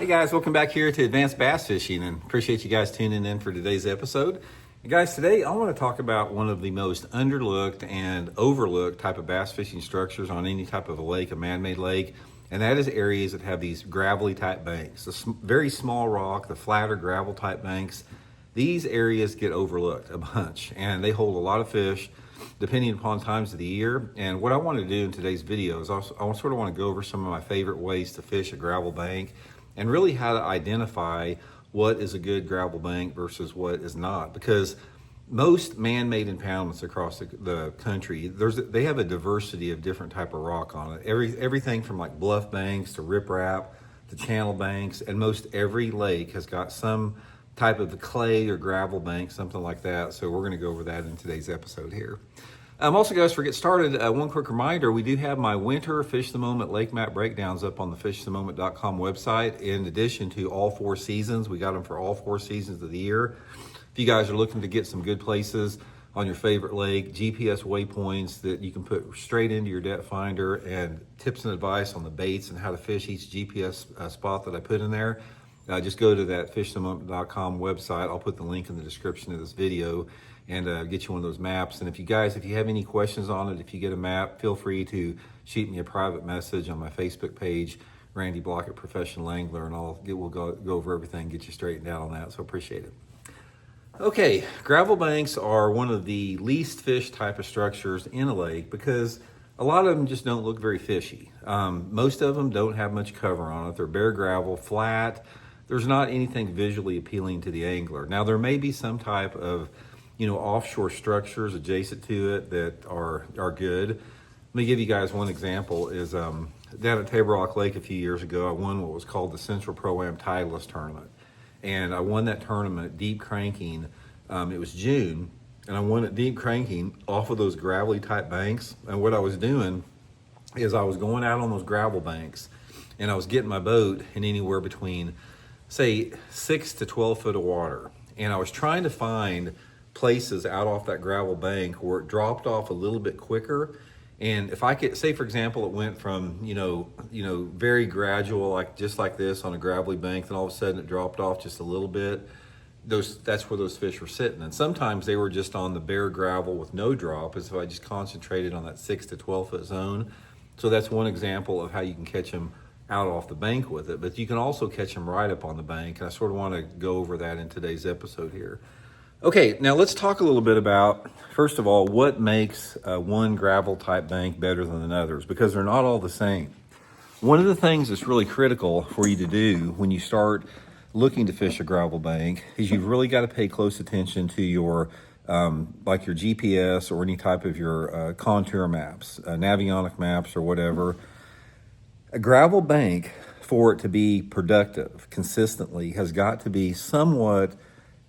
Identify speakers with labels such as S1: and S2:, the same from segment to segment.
S1: Hey guys, welcome back here to Advanced Bass Fishing, and appreciate you guys tuning in for today's episode. And guys, today I want to talk about one of the most underlooked and overlooked type of bass fishing structures on any type of a lake, a man-made lake, and that is areas that have these gravelly type banks. The very small rock, the flatter gravel type banks, these areas get overlooked a bunch, and they hold a lot of fish depending upon times of the year. And what I want to do in today's video is I sort of want to go over some of my favorite ways to fish a gravel bank and really how to identify what is a good gravel bank versus what is not. Because most man-made impoundments across the country, they have a diversity of different type of rock on it. Everything from like bluff banks to riprap to channel banks, and most every lake has got some type of clay or gravel bank, something like that. So we're going to go over that in today's episode here. Also, guys, before we get started, one quick reminder, we do have my winter Fish the Moment lake map breakdowns up on the fishthemoment.com website. In addition to all 4 seasons, we got them for all 4 seasons of the year. If you guys are looking to get some good places on your favorite lake, GPS waypoints that you can put straight into your depth finder, and tips and advice on the baits and how to fish each GPS spot that I put in there, just go to that fishthemoment.com website. I'll put the link in the description of this video and get you one of those maps. And if you have any questions on it, if you get a map, feel free to shoot me a private message on my Facebook page, Randy Blaukat Professional Angler, and we'll go over everything, get you straightened out on that. So appreciate it. Okay, gravel banks are one of the least fished type of structures in a lake because a lot of them just don't look very fishy. Most of them don't have much cover on it. They're bare gravel, flat. There's not anything visually appealing to the angler. Now, there may be some type of offshore structures adjacent to it that are good. Let me give you guys one example. Is down at Table Rock Lake a few years ago, I won what was called the Central Pro-Am Titleist Tournament. And I won that tournament deep cranking. It was June, and I won it deep cranking off of those gravelly type banks. And what I was doing is I was going out on those gravel banks, and I was getting my boat in anywhere between, say, 6 to 12 foot of water. And I was trying to find places out off that gravel bank where it dropped off a little bit quicker. And if I could say, for example, it went from very gradual, like just like this on a gravelly bank, then all of a sudden it dropped off just a little bit, that's where those fish were sitting. And sometimes they were just on the bare gravel with no drop, as if I just concentrated on that 6 to 12 foot zone. So that's one example of how you can catch them out off the bank with it, but you can also catch them right up on the bank. And I sort of want to go over that in today's episode here. Okay, now let's talk a little bit about, first of all, what makes one gravel type bank better than others, because they're not all the same. One of the things that's really critical for you to do when you start looking to fish a gravel bank is you've really got to pay close attention to your like your GPS or any type of your contour maps, navionic maps or whatever. A gravel bank, for it to be productive consistently, has got to be somewhat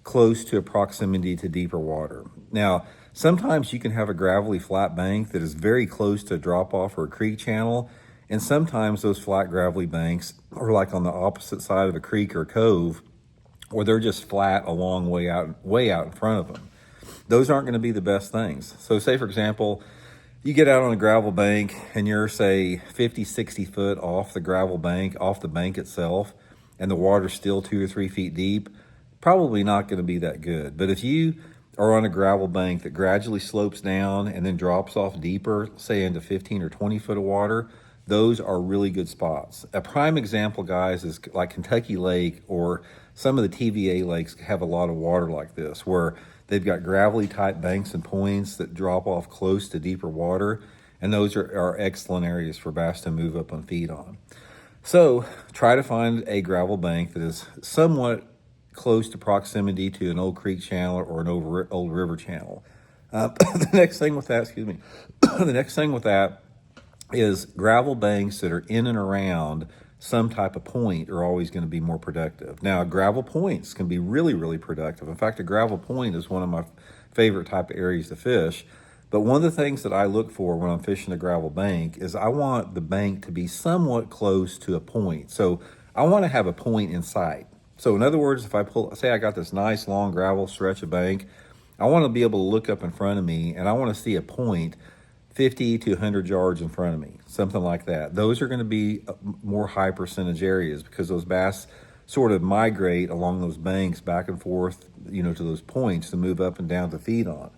S1: close to a proximity to deeper water. Now, sometimes you can have a gravelly flat bank that is very close to a drop-off or a creek channel, and sometimes those flat gravelly banks are like on the opposite side of a creek or cove, or they're just flat a long way out in front of them. Those aren't going to be the best things. So say, for example, you get out on a gravel bank and you're, say, 50, 60 foot off the gravel bank, off the bank itself, and the water's still 2 or 3 feet deep. Probably not going to be that good. But if you are on a gravel bank that gradually slopes down and then drops off deeper, say into 15 or 20 foot of water, those are really good spots. A prime example, guys, is like Kentucky Lake, or some of the TVA lakes have a lot of water like this, where they've got gravelly type banks and points that drop off close to deeper water, and those are excellent areas for bass to move up and feed on. So try to find a gravel bank that is somewhat close to proximity to an old creek channel or an old river channel. The next thing with that is gravel banks that are in and around some type of point are always going to be more productive. Now, gravel points can be really, really productive. In fact, a gravel point is one of my favorite type of areas to fish. But one of the things that I look for when I'm fishing a gravel bank is I want the bank to be somewhat close to a point. So I want to have a point in sight. So in other words, if I say I got this nice long gravel stretch of bank, I want to be able to look up in front of me and I want to see a point 50 to 100 yards in front of me, something like that. Those are going to be more high percentage areas because those bass sort of migrate along those banks back and forth, to those points to move up and down to feed on.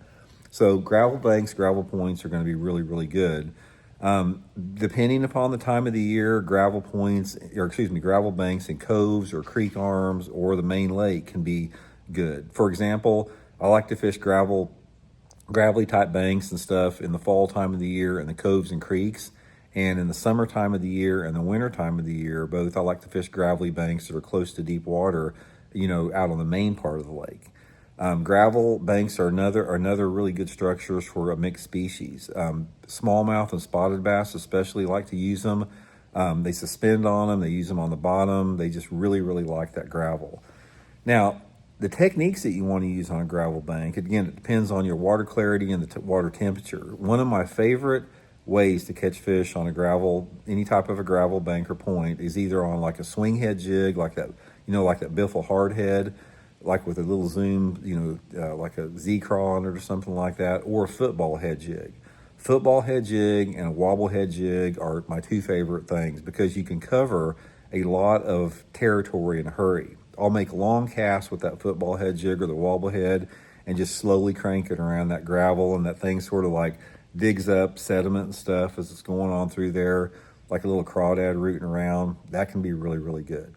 S1: So gravel banks, gravel points are going to be really, really good. Depending upon the time of the year, gravel banks and coves or creek arms or the main lake can be good. For example, I like to fish gravelly type banks and stuff in the fall time of the year and the coves and creeks. And in the summer time of the year and the winter time of the year, both, I like to fish gravelly banks that are close to deep water, out on the main part of the lake. Gravel banks are another really good structures for a mixed species. Smallmouth and spotted bass especially like to use them. They suspend on them. They use them on the bottom. They just really, really like that gravel. Now, the techniques that you want to use on a gravel bank, again, it depends on your water clarity and the water temperature. One of my favorite ways to catch fish on any type of a gravel bank or point, is either on like a swing head jig, like that Biffle hard head, like with a little zoom, like a Z-craw on it or something like that, or a football head jig. Football head jig and a wobble head jig are my two favorite things because you can cover a lot of territory in a hurry. I'll make long casts with that football head jig or the wobble head and just slowly crank it around that gravel, and that thing sort of like digs up sediment and stuff as it's going on through there, like a little crawdad rooting around. That can be really, really good.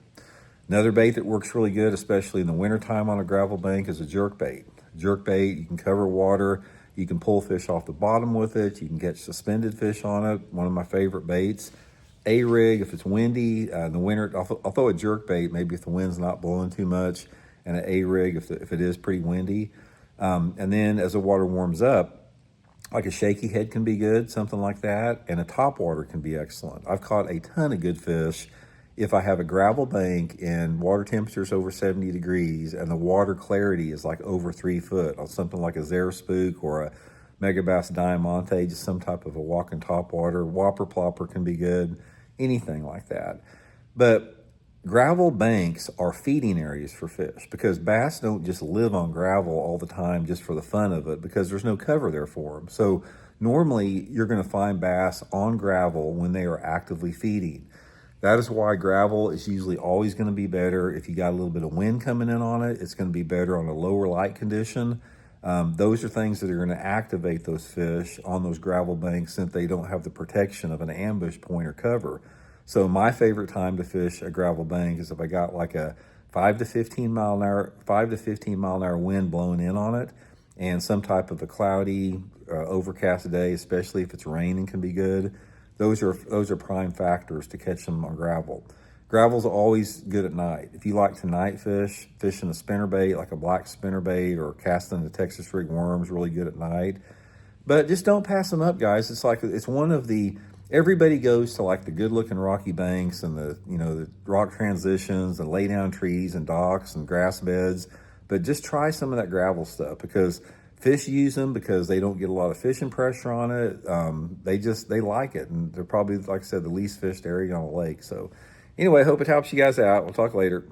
S1: Another bait that works really good, especially in the wintertime on a gravel bank, is a jerk bait. Jerk bait, you can cover water, you can pull fish off the bottom with it, you can catch suspended fish on it. One of my favorite baits. A-rig, if it's windy, in the winter, I'll throw a jerk bait, maybe if the wind's not blowing too much, and an A-rig if it is pretty windy. And then as the water warms up, like a shaky head can be good, something like that, and a topwater can be excellent. I've caught a ton of good fish if I have a gravel bank and water temperature's over 70 degrees and the water clarity is like over 3 foot on something like a Zara Spook or a Megabass Diamante, just some type of a walking topwater. Whopper plopper can be good, anything like that. But gravel banks are feeding areas for fish because bass don't just live on gravel all the time just for the fun of it because there's no cover there for them. So normally you're going to find bass on gravel when they are actively feeding. That is why gravel is usually always going to be better. If you got a little bit of wind coming in on it, it's going to be better on a lower light condition. Those are things that are going to activate those fish on those gravel banks since they don't have the protection of an ambush point or cover. So my favorite time to fish a gravel bank is if I got like a 5 to 15 mile an hour wind blowing in on it and some type of a cloudy, overcast day, especially if it's raining, can be good. Those are prime factors to catch them on gravel. Gravel's always good at night. If you like to night fish, fishing a spinnerbait like a black spinnerbait or casting the Texas rig worms, really good at night. But just don't pass them up, guys. It's one of the, everybody goes to like the good looking rocky banks and the rock transitions and lay down trees and docks and grass beds. But just try some of that gravel stuff because fish use them because they don't get a lot of fishing pressure on it. They like it. And they're probably, like I said, the least fished area on a lake. So anyway, I hope it helps you guys out. We'll talk later.